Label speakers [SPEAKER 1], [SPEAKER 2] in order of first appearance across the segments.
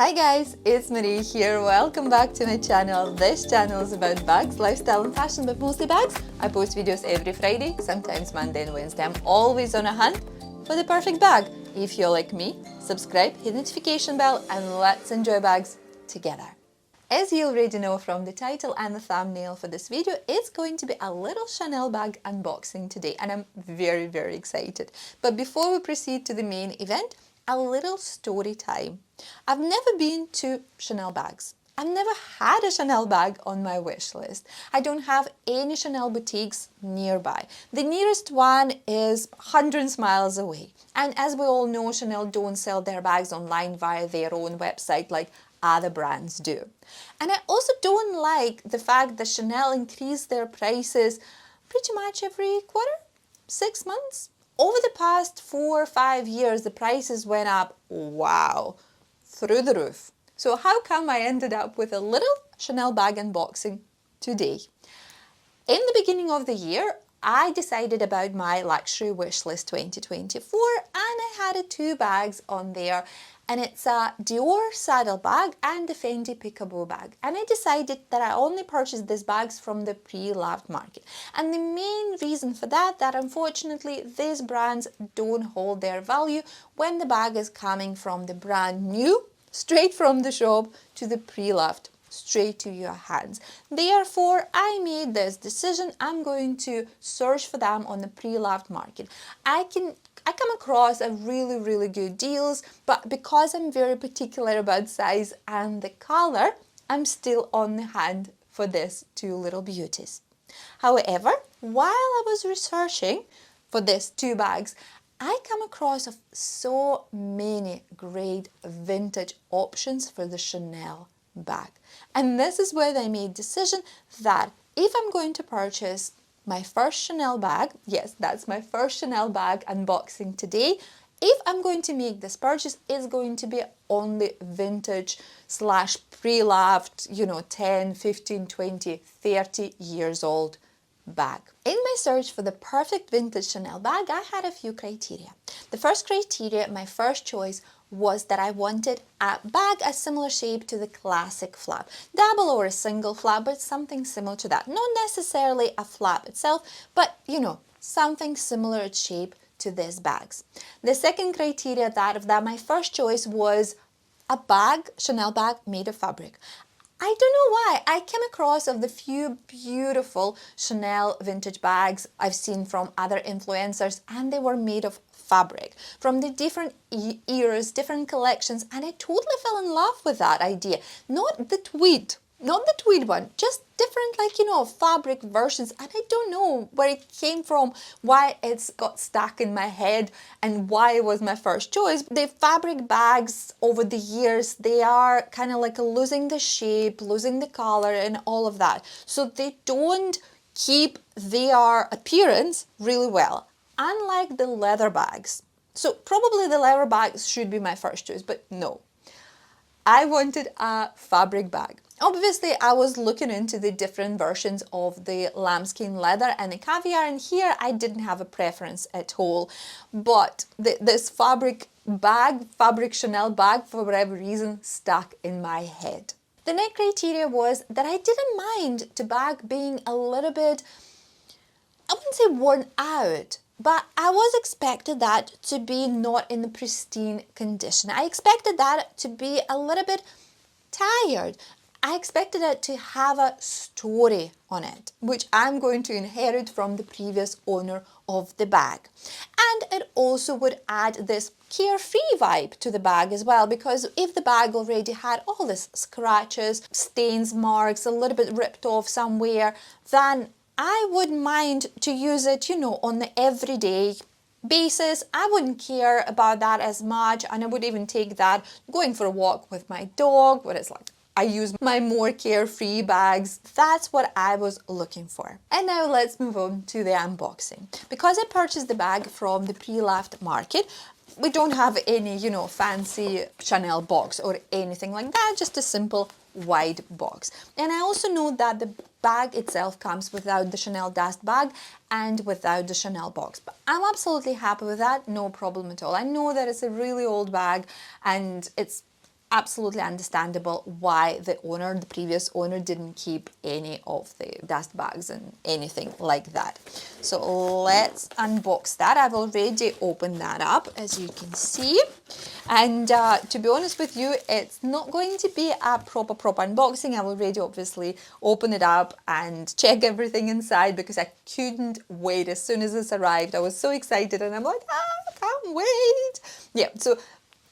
[SPEAKER 1] Hi guys, it's Marie here. Welcome back to my channel. This channel is about bags, lifestyle and fashion, but mostly bags. I post videos every Friday, sometimes Monday and Wednesday. I'm always on a hunt for the perfect bag. If you're like me, subscribe, hit the notification bell, and let's enjoy bags together. As you already know from the title and the thumbnail for this video, it's going to be a little Chanel bag unboxing today, and I'm very excited. But before we proceed to the main event, a little story time. I've never been to Chanel bags. I've never had a Chanel bag on my wish list. I don't have any Chanel boutiques nearby. The nearest one is hundreds of miles away. And as we all know, Chanel don't sell their bags online via their own website like other brands do. And I also don't like the fact that Chanel increase their prices pretty much every quarter, 6 months. Over the past 4 or 5 years, the prices went up, wow, through the roof. So how come I ended up with a little Chanel bag unboxing today? In the beginning of the year, I decided about my luxury wish list 2024, and I had 2 bags on there, and it's a Dior saddle bag and a Fendi Peekaboo bag. And I decided that I only purchased these bags from the pre-loved market. And the main reason for that unfortunately these brands don't hold their value when the bag is coming from the brand new, straight from the shop, to the pre-loved, straight to your hands. Therefore, I made this decision. I'm going to search for them on the pre-loved market. I come across a really good deals, but because I'm very particular about size and the color, I'm still on the hunt for these 2 little beauties. However, while I was researching for these 2 bags, I come across of so many great vintage options for the Chanel bag. And this is where I made decision that if I'm going to purchase my first Chanel bag, yes, that's my first Chanel bag unboxing today, if I'm going to make this purchase, it's going to be only vintage / pre-loved, 10, 15, 20, 30 years old bag. In my search for the perfect vintage Chanel bag, I had a few criteria. The first criteria, my first choice, was that I wanted a bag a similar shape to the classic flap. Double or a single flap, but something similar to that. Not necessarily a flap itself, but something similar in shape to these bags. The second criteria that my first choice was a bag, Chanel bag made of fabric. I don't know why, I came across of the few beautiful Chanel vintage bags I've seen from other influencers, and they were made of fabric from the different eras, different collections, and I totally fell in love with that idea. Not the tweed one, just different fabric versions, and I don't know where it came from, why it's got stuck in my head and why it was my first choice. The fabric bags over the years, they are kind of like losing the shape, losing the color and all of that, so they don't keep their appearance really well, unlike the leather bags. So probably the leather bags should be my first choice, but no, I wanted a fabric bag. Obviously, I was looking into the different versions of the lambskin leather and the caviar, and here I didn't have a preference at all. But this fabric Chanel bag, for whatever reason, stuck in my head. The next criteria was that I didn't mind the bag being a little bit, I wouldn't say worn out, but I was expected that to be not in the pristine condition. I expected that to be a little bit tired. I expected it to have a story on it, which I'm going to inherit from the previous owner of the bag. And it also would add this carefree vibe to the bag as well, because if the bag already had all these scratches, stains, marks, a little bit ripped off somewhere, then I wouldn't mind to use it, on the everyday basis. I wouldn't care about that as much, and I would even take that going for a walk with my dog, what it's like. I use my more carefree bags. That's what I was looking for. And now let's move on to the unboxing. Because I purchased the bag from the pre-loved market, we don't have any, fancy Chanel box or anything like that, just a simple wide box. And I also know that the bag itself comes without the Chanel dust bag and without the Chanel box. But I'm absolutely happy with that, no problem at all. I know that it's a really old bag and it's absolutely understandable why the previous owner didn't keep any of the dust bags and anything like that. So let's unbox that. I've already opened that up, as you can see. And to be honest with you, it's not going to be a proper unboxing. I've already obviously opened it up and check everything inside because I couldn't wait. As soon as this arrived, I was so excited and I'm like, I can't wait. Yeah, so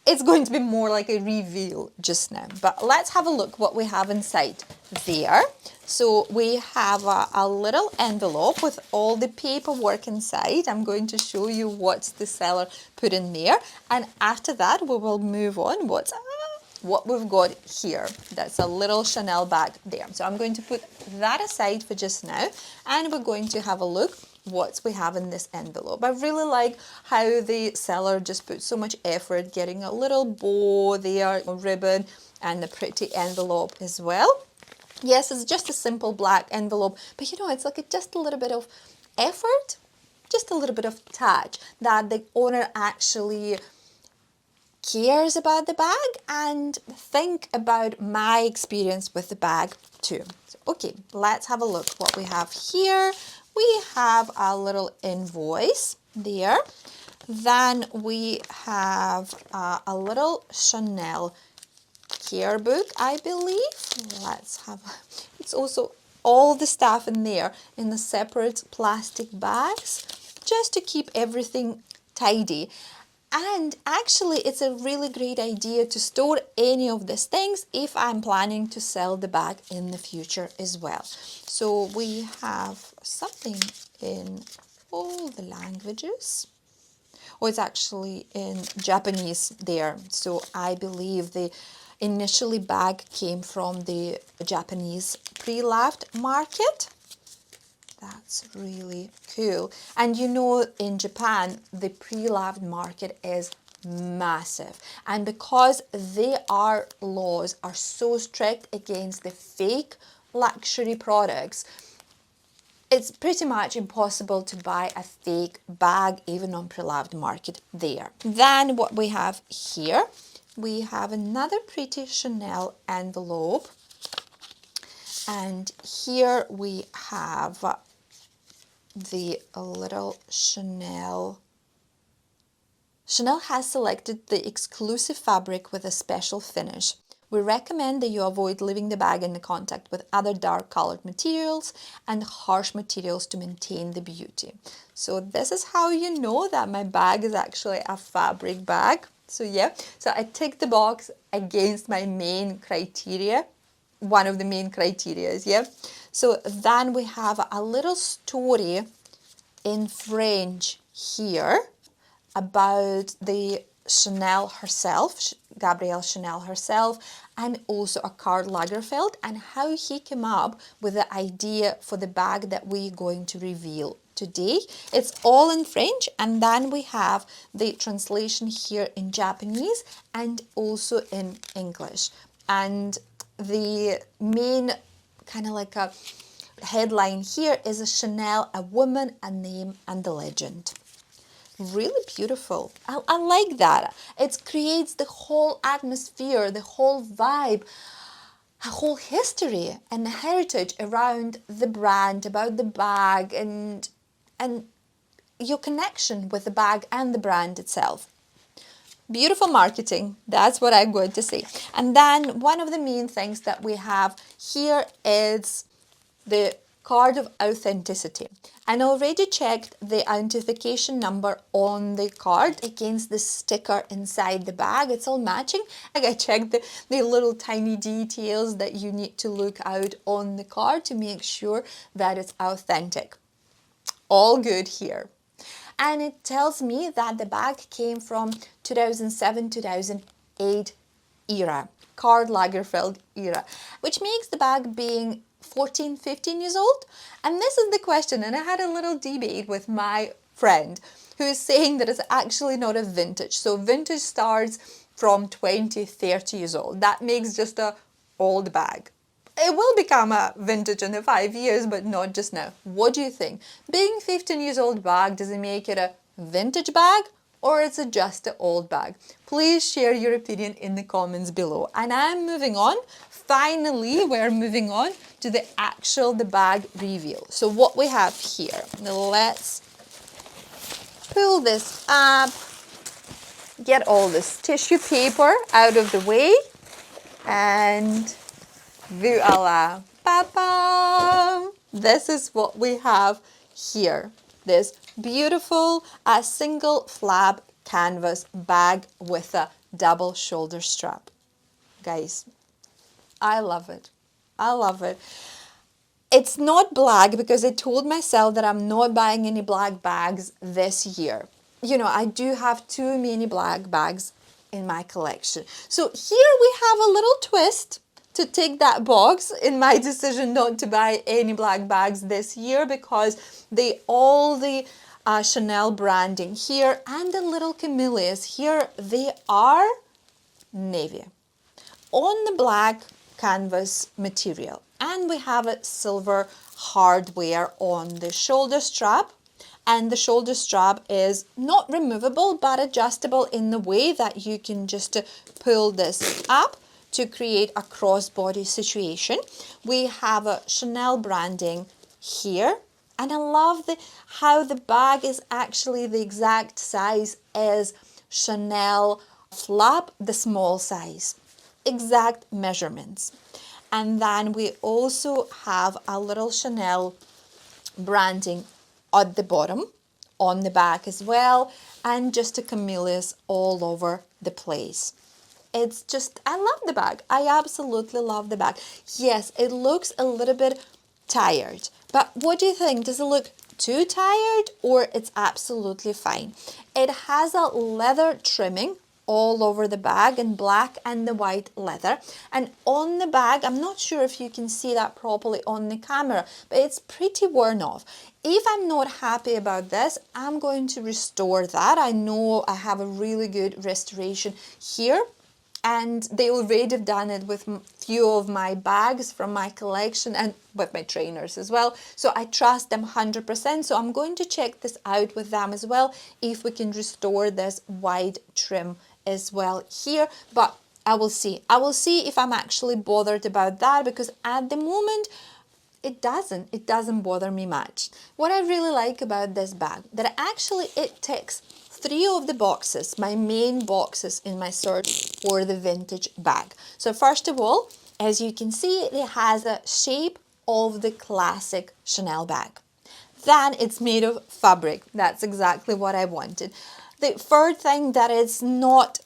[SPEAKER 1] it's going to be more like a reveal just now. But let's have a look what we have inside there. So we have a little envelope with all the paperwork inside. I'm going to show you what the seller put in there. And after that, we will move on what we've got here. That's a little Chanel bag there. So I'm going to put that aside for just now. And we're going to have a look what we have in this envelope. I really like how the seller just put so much effort getting a little bow there, a ribbon, and a pretty envelope as well. Yes, it's just a simple black envelope, but you know, it's like just a little bit of effort, just a little bit of touch that the owner actually cares about the bag and think about my experience with the bag too. So, okay, let's have a look what we have here. We have a little invoice there. Then we have a little Chanel care book, I believe. Let's have, it's also all the stuff in there in the separate plastic bags just to keep everything tidy. And actually, it's a really great idea to store any of these things if I'm planning to sell the bag in the future as well. So we have something in all the languages. Oh, it's actually in Japanese there. So I believe the initially bag came from the Japanese pre-loved market. That's really cool. And you know, in Japan, the pre-loved market is massive. And because their laws are so strict against the fake luxury products, it's pretty much impossible to buy a fake bag, even on pre-loved market there. Then what we have here, we have another pretty Chanel envelope. And here we have the little Chanel. Chanel has selected the exclusive fabric with a special finish. We recommend that you avoid leaving the bag in contact with other dark colored materials and harsh materials to maintain the beauty. So this is how you know that my bag is actually a fabric bag. So yeah, so I tick the box against my main criteria. One of the main criteria is, yeah. So then we have a little story in French here about the Chanel herself, Gabrielle Chanel herself, and also a Karl Lagerfeld, and how he came up with the idea for the bag that we're going to reveal today. It's all in French, and then we have the translation here in Japanese and also in English. And the main kind of like a headline here is a Chanel, a woman, a name, and a legend. Really beautiful. I like that. It creates the whole atmosphere, the whole vibe, a whole history and heritage around the brand, about the bag, and your connection with the bag and the brand itself. Beautiful marketing, that's what I'm going to say. And then one of the main things that we have here is the card of authenticity. And I already checked the identification number on the card against the sticker inside the bag. It's all matching. Like I checked the little tiny details that you need to look out on the card to make sure that it's authentic. All good here. And it tells me that the bag came from 2007-2008 era, Karl Lagerfeld era, which makes the bag being 14, 15 years old. And this is the question, and I had a little debate with my friend who is saying that it's actually not a vintage. So vintage starts from 20, 30 years old. That makes just a old bag. It will become a vintage in 5 years, but not just now. What do you think? Being 15 years old bag, does it make it a vintage bag or it's just an old bag? Please share your opinion in the comments below. And I'm moving on. Finally, we're moving on to the bag reveal. So what we have here, let's pull this up, get all this tissue paper out of the way, and voila, pa-pam! This is what we have here. This beautiful single flap canvas bag with a double shoulder strap. Guys, I love it. I love it. It's not black because I told myself that I'm not buying any black bags this year. You know, I do have too many black bags in my collection. So here we have a little twist to take that box in my decision not to buy any black bags this year, because all the Chanel branding here and the little camellias here, they are navy on the black canvas material, and we have a silver hardware on the shoulder strap, and the shoulder strap is not removable but adjustable in the way that you can just pull this up to create a crossbody situation. We have a Chanel branding here, and I love how the bag is actually the exact size as Chanel flap, the small size, exact measurements. And then we also have a little Chanel branding at the bottom on the back as well, and just a camellias all over the place. It's just, I love the bag. I absolutely love the bag. Yes, it looks a little bit tired, but what do you think? Does it look too tired, or it's absolutely fine? It has a leather trimming all over the bag in black and the white leather, and on the bag, I'm not sure if you can see that properly on the camera, but it's pretty worn off. If I'm not happy about this, I'm going to restore that. I know I have a really good restoration here, and they already have done it with a few of my bags from my collection and with my trainers as well. So I trust them 100%. So I'm going to check this out with them as well, if we can restore this wide trim as well here. But I will see. I will see if I'm actually bothered about that, because at the moment, it doesn't bother me much. What I really like about this bag, that actually it ticks 3 of the boxes, my main boxes in my search for the vintage bag. So first of all, as you can see, it has a shape of the classic Chanel bag. Then it's made of fabric. That's exactly what I wanted. The third thing, that it's not,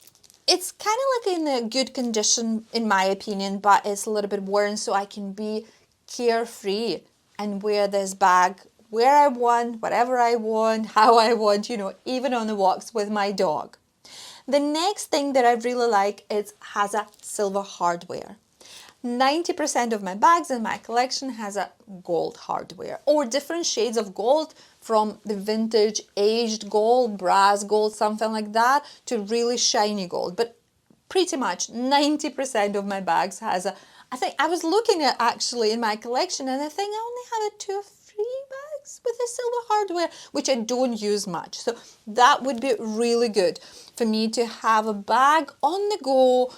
[SPEAKER 1] it's kind of like in a good condition in my opinion, but it's a little bit worn, so I can be carefree and wear this bag where I want, whatever I want, how I want, you know, even on the walks with my dog. The next thing that I really like, it has a silver hardware. 90% of my bags in my collection has a gold hardware, or different shades of gold, from the vintage aged gold, brass gold, something like that, to really shiny gold. But pretty much 90% of my bags has a, I think I was looking at actually in my collection, and I think I only have 2 or 3 bags with a silver hardware, which I don't use much. So that would be really good for me to have a bag on the go,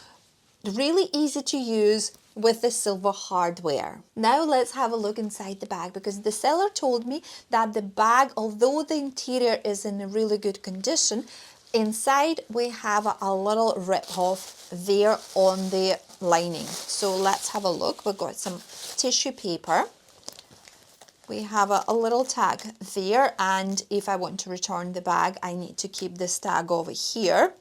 [SPEAKER 1] really easy to use, with the silver hardware. Now let's have a look inside the bag, because the seller told me that the bag, although the interior is in a really good condition, inside we have a little rip off there on the lining. So let's have a look. We've got some tissue paper. We have a little tag there, and if I want to return the bag, I need to keep this tag over here.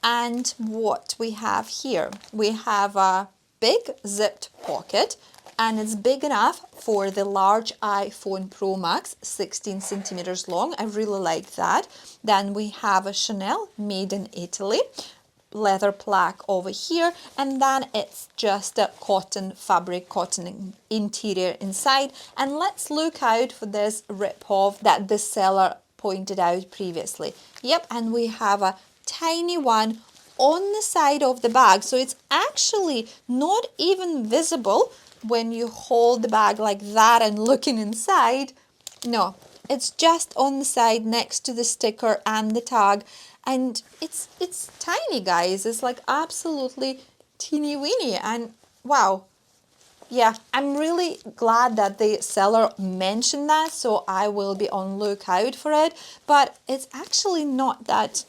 [SPEAKER 1] And what we have here, we have a big zipped pocket, and it's big enough for the large iPhone Pro Max, 16 centimeters long. I really like that. Then we have a Chanel made in Italy leather plaque over here, and then it's just a cotton fabric, cotton interior inside. And let's look out for this rip off that the seller pointed out previously. Yep, and we have a tiny one on the side of the bag, so it's actually not even visible when you hold the bag like that and looking inside. No, it's just on the side next to the sticker and the tag, And it's tiny, guys. It's like absolutely teeny weeny. And wow. Yeah, I'm really glad that the seller mentioned that, so I will be on lookout for it. But it's actually not that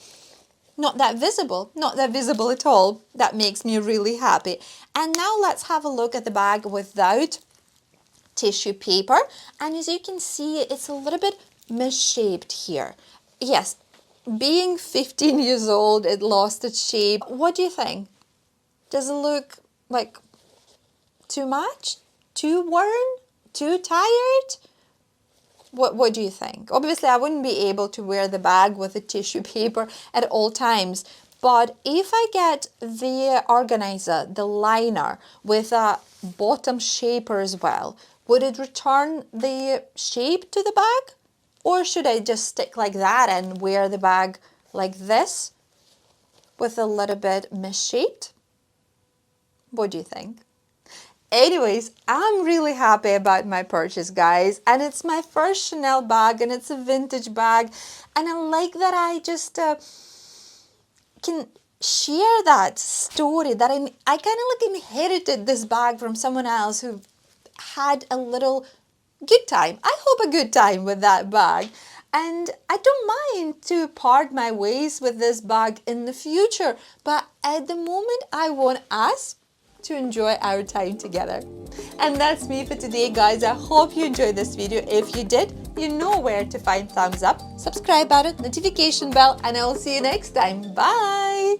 [SPEAKER 1] visible, not that visible at all. That makes me really happy. And now let's have a look at the bag without tissue paper. And as you can see, it's a little bit misshaped here. Yes, being 15 years old, it lost its shape. What do you think? Does it look like too much? Too worn? Too tired? What do you think? Obviously, I wouldn't be able to wear the bag with the tissue paper at all times. But if I get the organizer, the liner, with a bottom shaper as well, would it return the shape to the bag? Or should I just stick like that and wear the bag like this with a little bit misshaped? What do you think? Anyways, I'm really happy about my purchase, guys, and it's my first Chanel bag, and it's a vintage bag, and I like that I just can share that story, that I kind of like inherited this bag from someone else who had a little good time. I hope a good time with that bag. And I don't mind to part my ways with this bag in the future, but at the moment I want us to enjoy our time together. And that's me for today, guys. I hope you enjoyed this video. If you did, you know where to find thumbs up, subscribe button, notification bell, and I will see you next time. Bye.